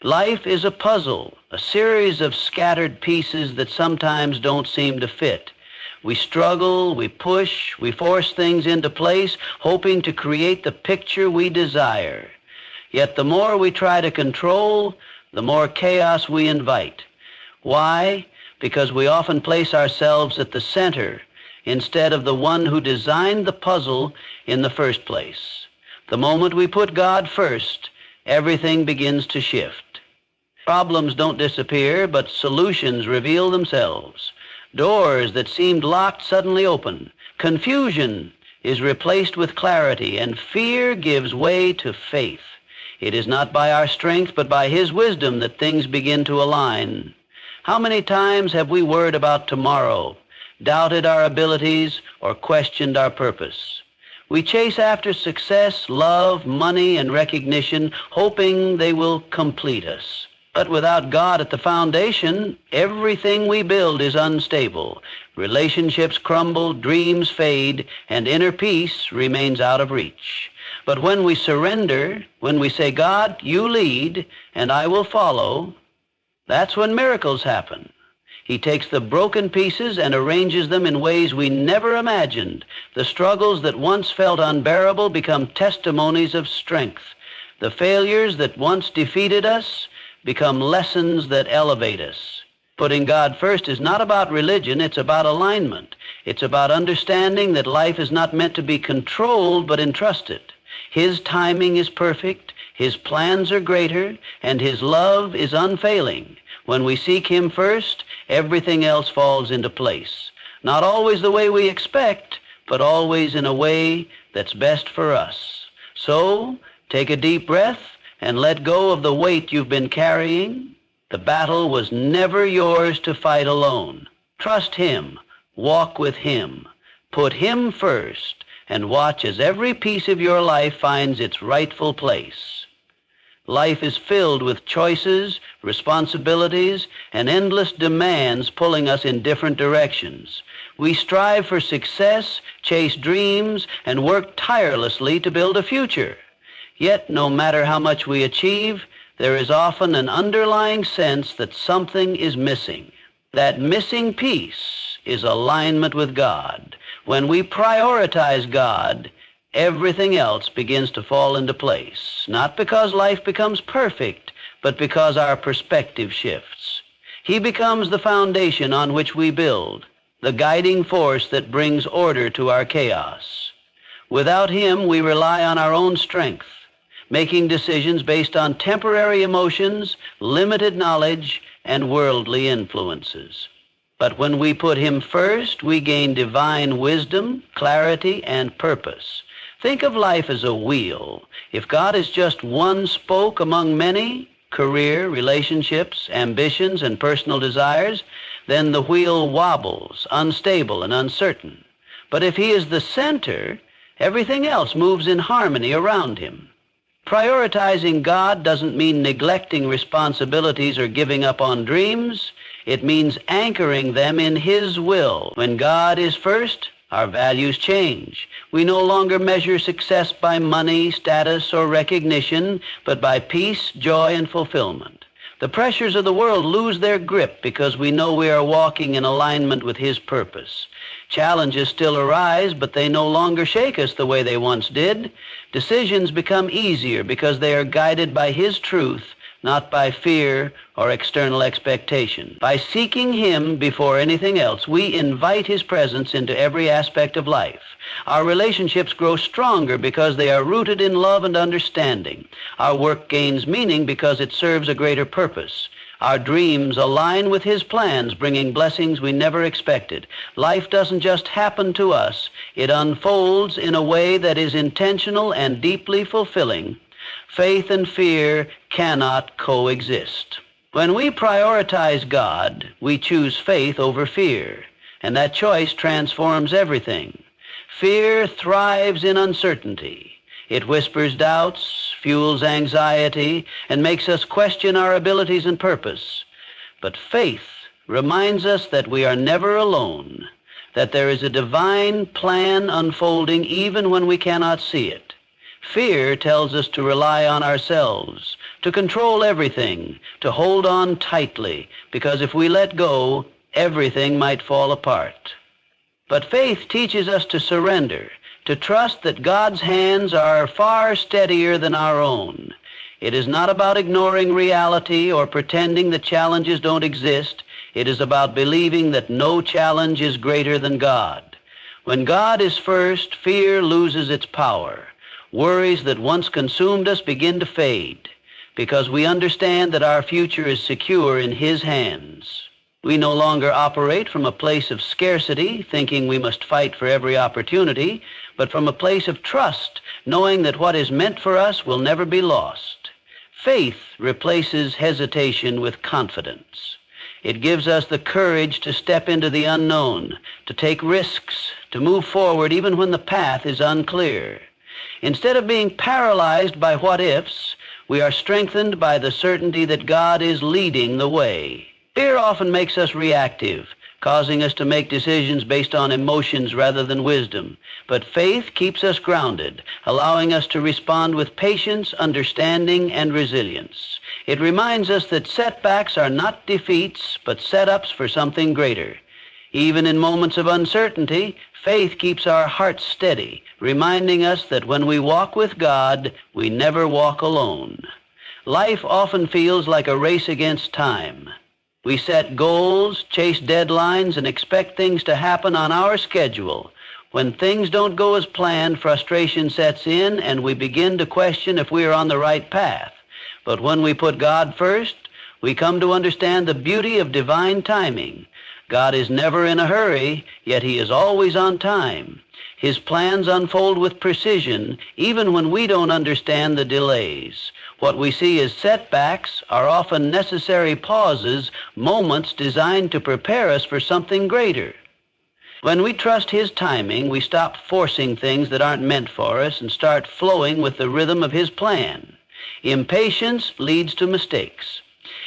Life is a puzzle, a series of scattered pieces that sometimes don't seem to fit. We struggle, we push, we force things into place, hoping to create the picture we desire. Yet the more we try to control, the more chaos we invite. Why? Because we often place ourselves at the center instead of the one who designed the puzzle in the first place. The moment we put God first, everything begins to shift. Problems don't disappear, but solutions reveal themselves. Doors that seemed locked suddenly open. Confusion is replaced with clarity, and fear gives way to faith. It is not by our strength, but by His wisdom that things begin to align. How many times have we worried about tomorrow, doubted our abilities, or questioned our purpose? We chase after success, love, money, and recognition, hoping they will complete us. But without God at the foundation, everything we build is unstable. Relationships crumble, dreams fade, and inner peace remains out of reach. But when we surrender, when we say, God, you lead, and I will follow, that's when miracles happen. He takes the broken pieces and arranges them in ways we never imagined. The struggles that once felt unbearable become testimonies of strength. The failures that once defeated us become lessons that elevate us. Putting God first is not about religion, it's about alignment. It's about understanding that life is not meant to be controlled but entrusted. His timing is perfect, His plans are greater, and His love is unfailing. When we seek Him first, everything else falls into place. Not always the way we expect, but always in a way that's best for us. So, take a deep breath and let go of the weight you've been carrying. The battle was never yours to fight alone. Trust Him, walk with Him, put Him first, and watch as every piece of your life finds its rightful place. Life is filled with choices, responsibilities, and endless demands pulling us in different directions. We strive for success, chase dreams, and work tirelessly to build a future. Yet, no matter how much we achieve, there is often an underlying sense that something is missing. That missing piece is alignment with God. When we prioritize God, everything else begins to fall into place, not because life becomes perfect, but because our perspective shifts. He becomes the foundation on which we build, the guiding force that brings order to our chaos. Without Him, we rely on our own strength, making decisions based on temporary emotions, limited knowledge, and worldly influences. But when we put Him first, we gain divine wisdom, clarity, and purpose. Think of life as a wheel. If God is just one spoke among many, career, relationships, ambitions, and personal desires, then the wheel wobbles, unstable and uncertain. But if He is the center, everything else moves in harmony around Him. Prioritizing God doesn't mean neglecting responsibilities or giving up on dreams. It means anchoring them in His will. When God is first, our values change. We no longer measure success by money, status, or recognition, but by peace, joy, and fulfillment. The pressures of the world lose their grip because we know we are walking in alignment with His purpose. Challenges still arise, but they no longer shake us the way they once did. Decisions become easier because they are guided by His truth, not by fear or external expectation. By seeking Him before anything else, we invite His presence into every aspect of life. Our relationships grow stronger because they are rooted in love and understanding. Our work gains meaning because it serves a greater purpose. Our dreams align with His plans, bringing blessings we never expected. Life doesn't just happen to us. It unfolds in a way that is intentional and deeply fulfilling. Faith and fear cannot coexist. When we prioritize God, we choose faith over fear, and that choice transforms everything. Fear thrives in uncertainty. It whispers doubts, fuels anxiety, and makes us question our abilities and purpose. But faith reminds us that we are never alone, that there is a divine plan unfolding even when we cannot see it. Fear tells us to rely on ourselves, to control everything, to hold on tightly, because if we let go, everything might fall apart. But faith teaches us to surrender, to trust that God's hands are far steadier than our own. It is not about ignoring reality or pretending that challenges don't exist. It is about believing that no challenge is greater than God. When God is first, fear loses its power. Worries that once consumed us begin to fade, because we understand that our future is secure in His hands. We no longer operate from a place of scarcity, thinking we must fight for every opportunity, but from a place of trust, knowing that what is meant for us will never be lost. Faith replaces hesitation with confidence. It gives us the courage to step into the unknown, to take risks, to move forward even when the path is unclear. Instead of being paralyzed by what-ifs, we are strengthened by the certainty that God is leading the way. Fear often makes us reactive, causing us to make decisions based on emotions rather than wisdom. But faith keeps us grounded, allowing us to respond with patience, understanding, and resilience. It reminds us that setbacks are not defeats, but setups for something greater. Even in moments of uncertainty, faith keeps our hearts steady, reminding us that when we walk with God, we never walk alone. Life often feels like a race against time. We set goals, chase deadlines, and expect things to happen on our schedule. When things don't go as planned, frustration sets in, and we begin to question if we are on the right path. But when we put God first, we come to understand the beauty of divine timing. God is never in a hurry, yet He is always on time. His plans unfold with precision, even when we don't understand the delays. What we see as setbacks are often necessary pauses, moments designed to prepare us for something greater. When we trust His timing, we stop forcing things that aren't meant for us and start flowing with the rhythm of His plan. Impatience leads to mistakes.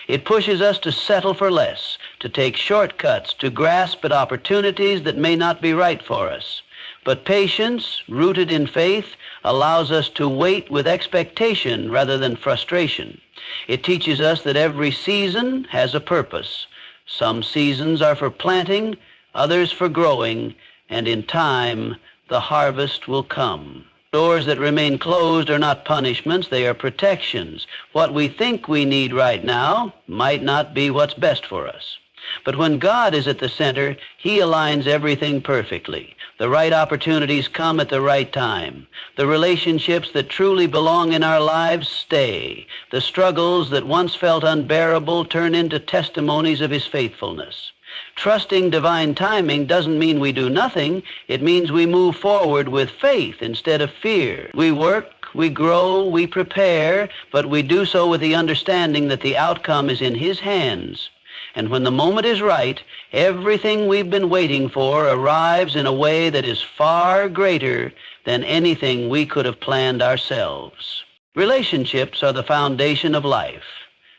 It pushes us to settle for less, to take shortcuts, to grasp at opportunities that may not be right for us. But patience, rooted in faith, allows us to wait with expectation rather than frustration. It teaches us that every season has a purpose. Some seasons are for planting, others for growing, and in time, the harvest will come. Doors that remain closed are not punishments, they are protections. What we think we need right now might not be what's best for us. But when God is at the center, He aligns everything perfectly. The right opportunities come at the right time. The relationships that truly belong in our lives stay. The struggles that once felt unbearable turn into testimonies of His faithfulness. Trusting divine timing doesn't mean we do nothing. It means we move forward with faith instead of fear. We work, we grow, we prepare, but we do so with the understanding that the outcome is in His hands. And when the moment is right, everything we've been waiting for arrives in a way that is far greater than anything we could have planned ourselves. Relationships are the foundation of life,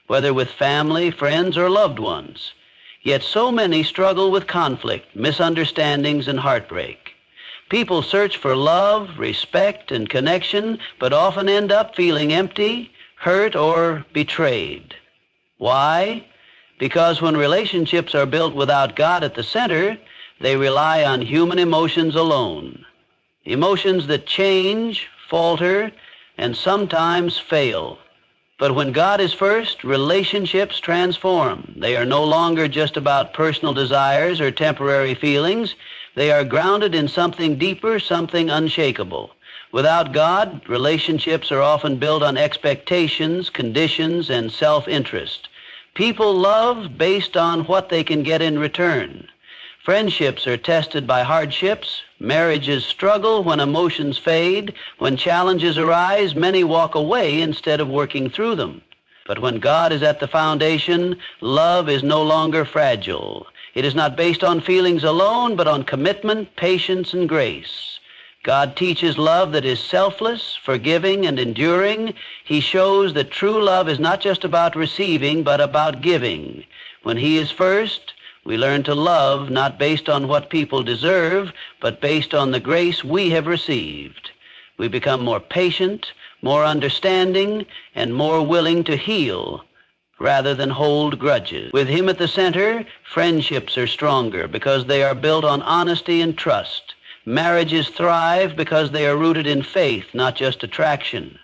whether with family, friends, or loved ones. Yet so many struggle with conflict, misunderstandings, and heartbreak. People search for love, respect, and connection, but often end up feeling empty, hurt, or betrayed. Why? Because when relationships are built without God at the center, they rely on human emotions alone. Emotions that change, falter, and sometimes fail. But when God is first, relationships transform. They are no longer just about personal desires or temporary feelings. They are grounded in something deeper, something unshakable. Without God, relationships are often built on expectations, conditions, and self-interest. People love based on what they can get in return. Friendships are tested by hardships. Marriages struggle when emotions fade. When challenges arise, many walk away instead of working through them. But when God is at the foundation, love is no longer fragile. It is not based on feelings alone, but on commitment, patience, and grace. God teaches love that is selfless, forgiving, and enduring. He shows that true love is not just about receiving, but about giving. When He is first, we learn to love not based on what people deserve, but based on the grace we have received. We become more patient, more understanding, and more willing to heal rather than hold grudges. With Him at the center, friendships are stronger because they are built on honesty and trust. Marriages thrive because they are rooted in faith, not just attraction.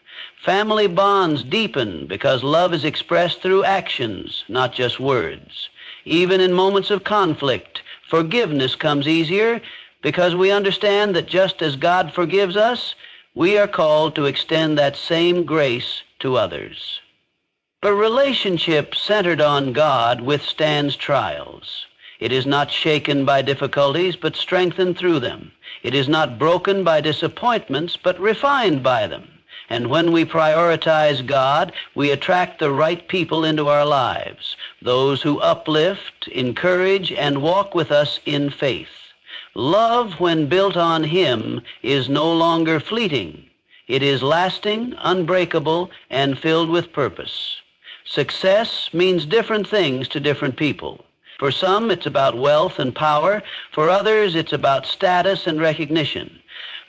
Family bonds deepen because love is expressed through actions, not just words. Even in moments of conflict, forgiveness comes easier because we understand that just as God forgives us, we are called to extend that same grace to others. A relationship centered on God withstands trials. It is not shaken by difficulties, but strengthened through them. It is not broken by disappointments, but refined by them. And when we prioritize God, we attract the right people into our lives, those who uplift, encourage, and walk with us in faith. Love, when built on Him, is no longer fleeting. It is lasting, unbreakable, and filled with purpose. Success means different things to different people. For some, it's about wealth and power. For others, it's about status and recognition.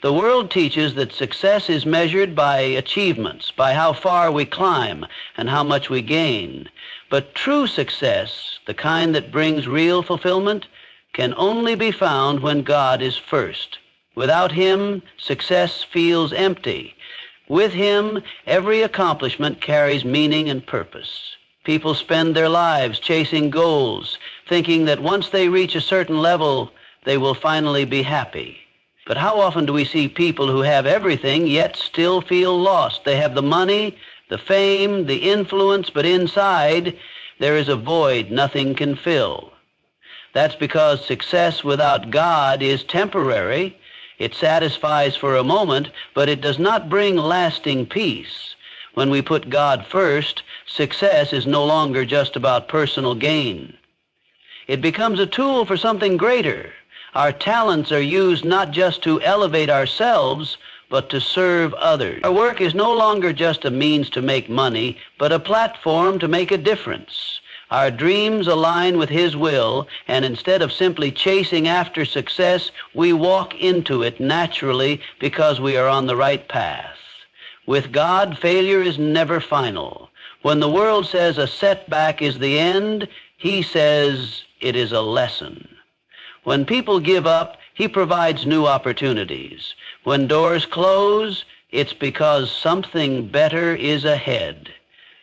The world teaches that success is measured by achievements, by how far we climb and how much we gain. But true success, the kind that brings real fulfillment, can only be found when God is first. Without Him, success feels empty. With Him, every accomplishment carries meaning and purpose. People spend their lives chasing goals, thinking that once they reach a certain level, they will finally be happy. But how often do we see people who have everything yet still feel lost? They have the money, the fame, the influence, but inside there is a void nothing can fill. That's because success without God is temporary. It satisfies for a moment, but it does not bring lasting peace. When we put God first, success is no longer just about personal gain. It becomes a tool for something greater. Our talents are used not just to elevate ourselves, but to serve others. Our work is no longer just a means to make money, but a platform to make a difference. Our dreams align with His will, and instead of simply chasing after success, we walk into it naturally because we are on the right path. With God, failure is never final. When the world says a setback is the end, He says it is a lesson. When people give up, He provides new opportunities. When doors close, it's because something better is ahead.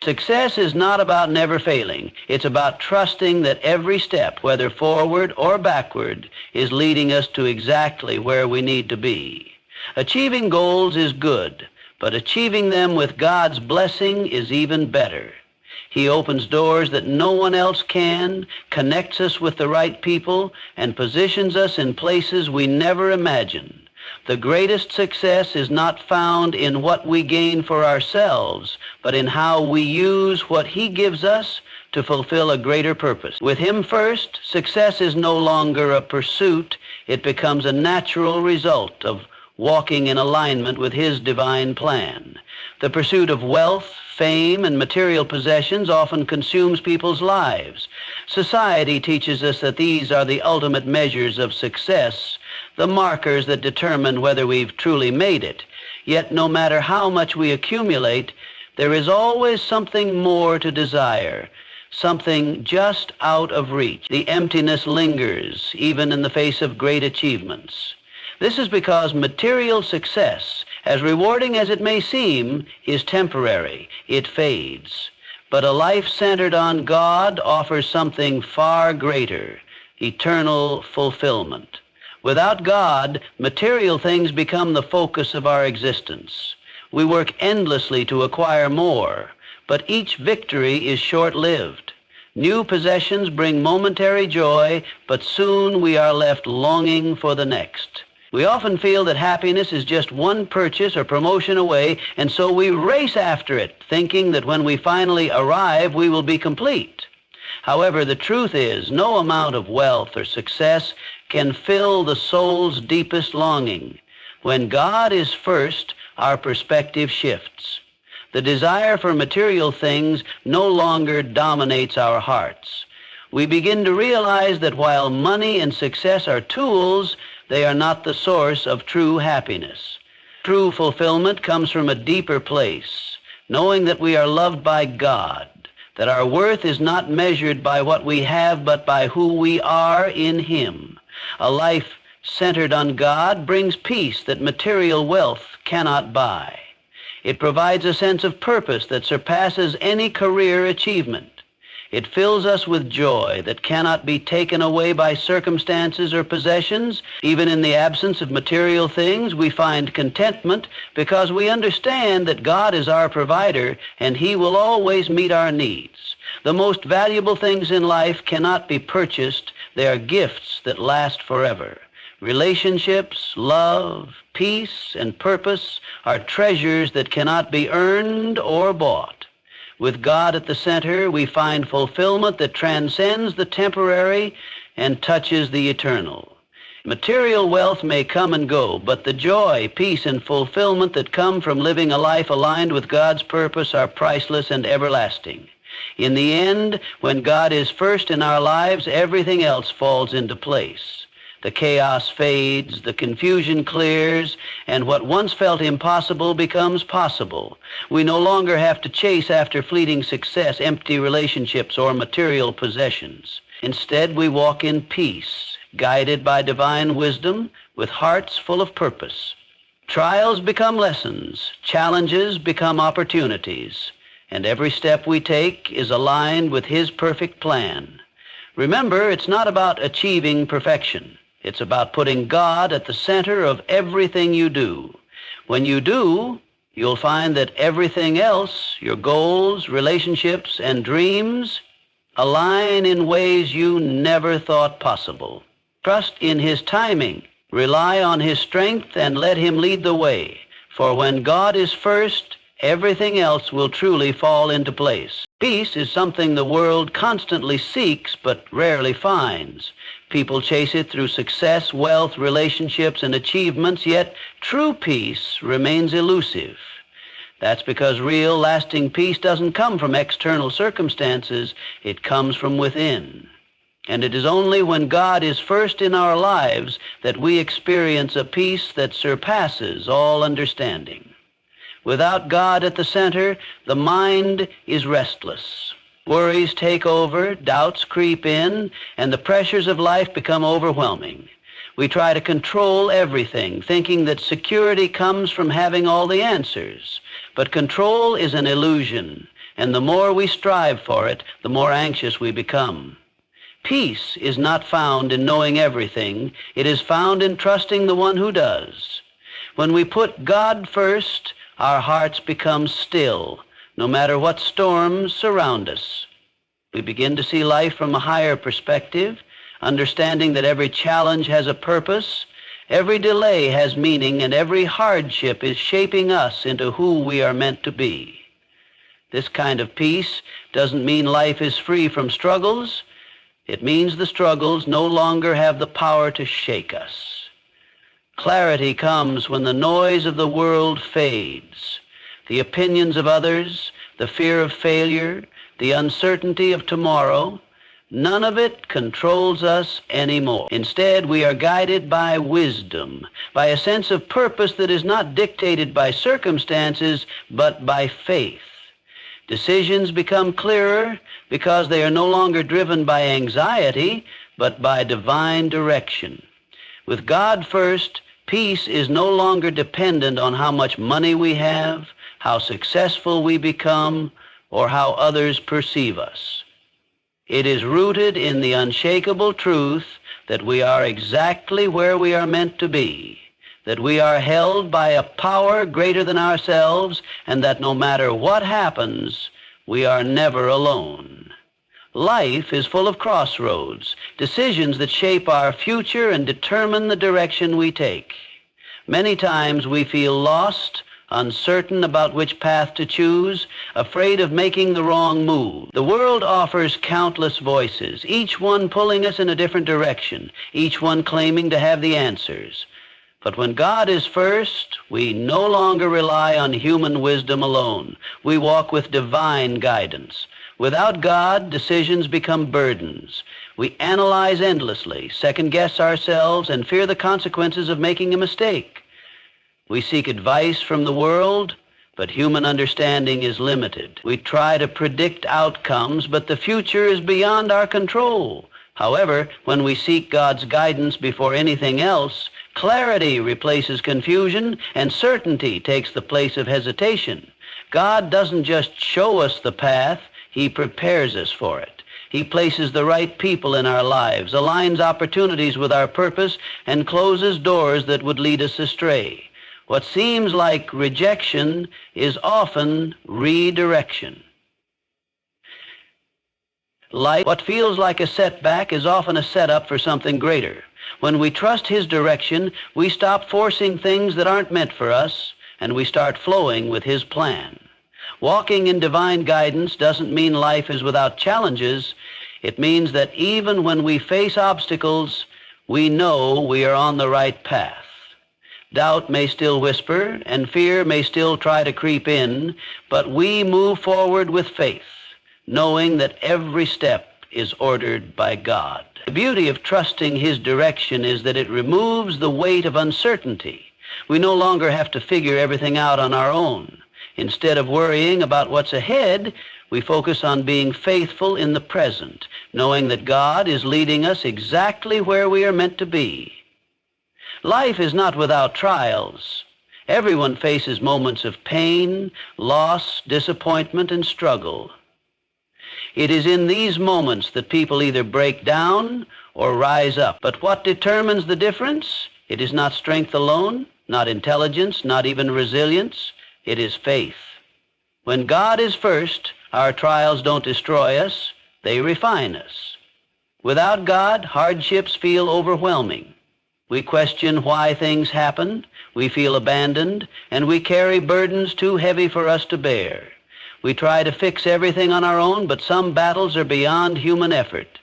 Success is not about never failing. It's about trusting that every step, whether forward or backward, is leading us to exactly where we need to be. Achieving goals is good, but achieving them with God's blessing is even better. He opens doors that no one else can, connects us with the right people, and positions us in places we never imagined. The greatest success is not found in what we gain for ourselves, but in how we use what He gives us to fulfill a greater purpose. With Him first, success is no longer a pursuit. It becomes a natural result of walking in alignment with His divine plan. The pursuit of wealth, fame, and material possessions often consumes people's lives. Society teaches us that these are the ultimate measures of success, the markers that determine whether we've truly made it. Yet no matter how much we accumulate, there is always something more to desire, something just out of reach. The emptiness lingers, even in the face of great achievements. This is because material success, as rewarding as it may seem, is temporary. It fades. But a life centered on God offers something far greater, eternal fulfillment. Without God, material things become the focus of our existence. We work endlessly to acquire more, but each victory is short-lived. New possessions bring momentary joy, but soon we are left longing for the next. We often feel that happiness is just one purchase or promotion away, and so we race after it, thinking that when we finally arrive, we will be complete. However, the truth is, no amount of wealth or success can fill the soul's deepest longing. When God is first, our perspective shifts. The desire for material things no longer dominates our hearts. We begin to realize that while money and success are tools, they are not the source of true happiness. True fulfillment comes from a deeper place, knowing that we are loved by God, that our worth is not measured by what we have, but by who we are in Him. A life centered on God brings peace that material wealth cannot buy. It provides a sense of purpose that surpasses any career achievement. It fills us with joy that cannot be taken away by circumstances or possessions. Even in the absence of material things, we find contentment because we understand that God is our provider and He will always meet our needs. The most valuable things in life cannot be purchased. They are gifts that last forever. Relationships, love, peace, and purpose are treasures that cannot be earned or bought. With God at the center, we find fulfillment that transcends the temporary and touches the eternal. Material wealth may come and go, but the joy, peace, and fulfillment that come from living a life aligned with God's purpose are priceless and everlasting. In the end, when God is first in our lives, everything else falls into place. The chaos fades, the confusion clears, and what once felt impossible becomes possible. We no longer have to chase after fleeting success, empty relationships, or material possessions. Instead, we walk in peace, guided by divine wisdom, with hearts full of purpose. Trials become lessons, challenges become opportunities, and every step we take is aligned with His perfect plan. Remember, it's not about achieving perfection. It's about putting God at the center of everything you do. When you do, you'll find that everything else, your goals, relationships, and dreams, align in ways you never thought possible. Trust in His timing. Rely on His strength and let Him lead the way. For when God is first, everything else will truly fall into place. Peace is something the world constantly seeks but rarely finds. People chase it through success, wealth, relationships, and achievements, yet true peace remains elusive. That's because real, lasting peace doesn't come from external circumstances. It comes from within. And it is only when God is first in our lives that we experience a peace that surpasses all understanding. Without God at the center, the mind is restless. Worries take over, doubts creep in, and the pressures of life become overwhelming. We try to control everything, thinking that security comes from having all the answers. But control is an illusion, and the more we strive for it, the more anxious we become. Peace is not found in knowing everything. It is found in trusting the one who does. When we put God first, our hearts become still, no matter what storms surround us. We begin to see life from a higher perspective, understanding that every challenge has a purpose, every delay has meaning, and every hardship is shaping us into who we are meant to be. This kind of peace doesn't mean life is free from struggles. It means the struggles no longer have the power to shake us. Clarity comes when the noise of the world fades. The opinions of others, the fear of failure, the uncertainty of tomorrow, none of it controls us anymore. Instead, we are guided by wisdom, by a sense of purpose that is not dictated by circumstances, but by faith. Decisions become clearer because they are no longer driven by anxiety, but by divine direction. With God first, peace is no longer dependent on how much money we have, how successful we become, or how others perceive us. It is rooted in the unshakable truth that we are exactly where we are meant to be, that we are held by a power greater than ourselves, and that no matter what happens, we are never alone. Life is full of crossroads, decisions that shape our future and determine the direction we take. Many times we feel lost, uncertain about which path to choose, afraid of making the wrong move. The world offers countless voices, each one pulling us in a different direction, each one claiming to have the answers. But when God is first, we no longer rely on human wisdom alone. We walk with divine guidance. Without God, decisions become burdens. We analyze endlessly, second-guess ourselves, and fear the consequences of making a mistake. We seek advice from the world, but human understanding is limited. We try to predict outcomes, but the future is beyond our control. However, when we seek God's guidance before anything else, clarity replaces confusion and certainty takes the place of hesitation. God doesn't just show us the path, He prepares us for it. He places the right people in our lives, aligns opportunities with our purpose, and closes doors that would lead us astray. What seems like rejection is often redirection. What feels like a setback is often a setup for something greater. When we trust His direction, we stop forcing things that aren't meant for us, and we start flowing with His plan. Walking in divine guidance doesn't mean life is without challenges. It means that even when we face obstacles, we know we are on the right path. Doubt may still whisper, and fear may still try to creep in, but we move forward with faith, knowing that every step is ordered by God. The beauty of trusting His direction is that it removes the weight of uncertainty. We no longer have to figure everything out on our own. Instead of worrying about what's ahead, we focus on being faithful in the present, knowing that God is leading us exactly where we are meant to be. Life is not without trials. Everyone faces moments of pain, loss, disappointment, and struggle. It is in these moments that people either break down or rise up. But what determines the difference? It is not strength alone, not intelligence, not even resilience. It is faith. When God is first, our trials don't destroy us, they refine us. Without God, hardships feel overwhelming. We question why things happen, we feel abandoned, and we carry burdens too heavy for us to bear. We try to fix everything on our own, but some battles are beyond human effort.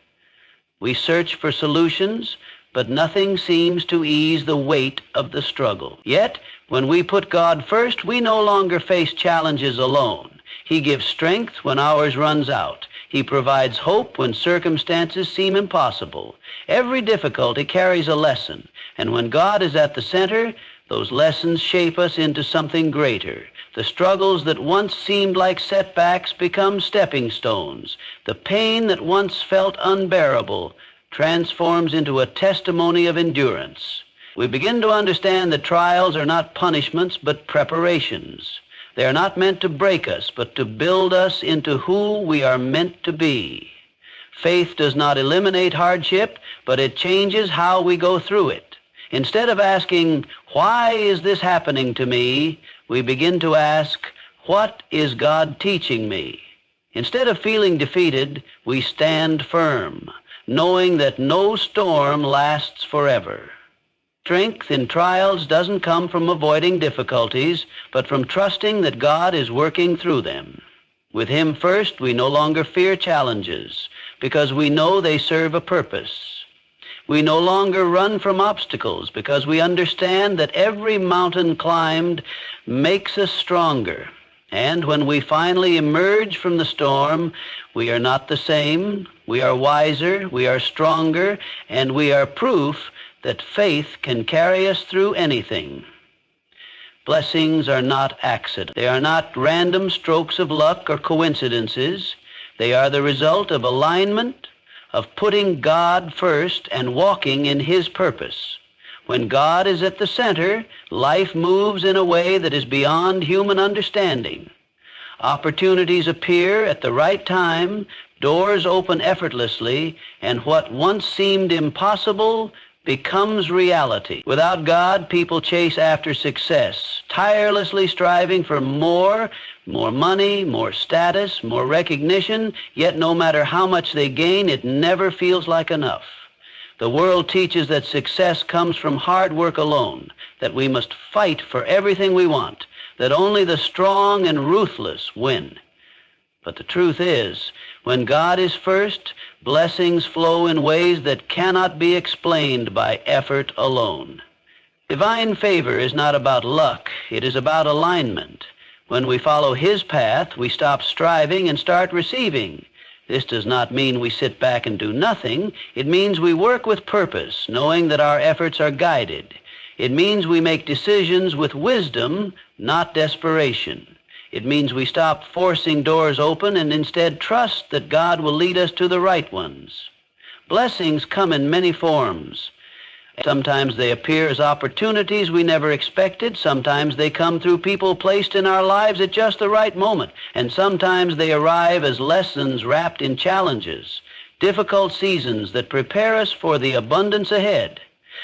We search for solutions, but nothing seems to ease the weight of the struggle. Yet, when we put God first, we no longer face challenges alone. He gives strength when ours runs out. He provides hope when circumstances seem impossible. Every difficulty carries a lesson, and when God is at the center, those lessons shape us into something greater. The struggles that once seemed like setbacks become stepping stones. The pain that once felt unbearable transforms into a testimony of endurance. We begin to understand that trials are not punishments, but preparations. They are not meant to break us, but to build us into who we are meant to be. Faith does not eliminate hardship, but it changes how we go through it. Instead of asking, "Why is this happening to me?" we begin to ask, "What is God teaching me?" Instead of feeling defeated, we stand firm, knowing that no storm lasts forever. Strength in trials doesn't come from avoiding difficulties, but from trusting that God is working through them. With Him first, we no longer fear challenges, because we know they serve a purpose. We no longer run from obstacles, because we understand that every mountain climbed makes us stronger. And when we finally emerge from the storm, we are not the same, we are wiser, we are stronger, and we are proof that faith can carry us through anything. Blessings are not accidents. They are not random strokes of luck or coincidences. They are the result of alignment, of putting God first and walking in His purpose. When God is at the center, life moves in a way that is beyond human understanding. Opportunities appear at the right time, doors open effortlessly, and what once seemed impossible becomes reality. Without God, people chase after success, tirelessly striving for more money, more status, more recognition, yet no matter how much they gain, it never feels like enough. The world teaches that success comes from hard work alone, that we must fight for everything we want, that only the strong and ruthless win. But the truth is, when God is first, blessings flow in ways that cannot be explained by effort alone. Divine favor is not about luck, it is about alignment. When we follow His path, we stop striving and start receiving. This does not mean we sit back and do nothing. It means we work with purpose, knowing that our efforts are guided. It means we make decisions with wisdom, not desperation. It means we stop forcing doors open and instead trust that God will lead us to the right ones. Blessings come in many forms. Sometimes they appear as opportunities we never expected. Sometimes they come through people placed in our lives at just the right moment. And sometimes they arrive as lessons wrapped in challenges, difficult seasons that prepare us for the abundance ahead.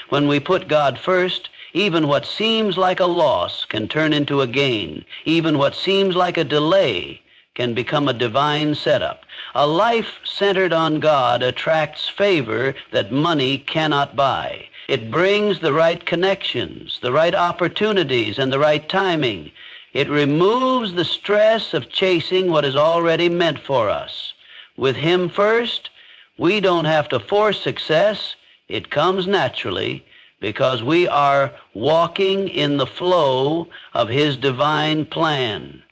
When we put God first, even what seems like a loss can turn into a gain. Even what seems like a delay can become a divine setup. A life centered on God attracts favor that money cannot buy. It brings the right connections, the right opportunities, and the right timing. It removes the stress of chasing what is already meant for us. With Him first, we don't have to force success. It comes naturally because we are walking in the flow of His divine plan.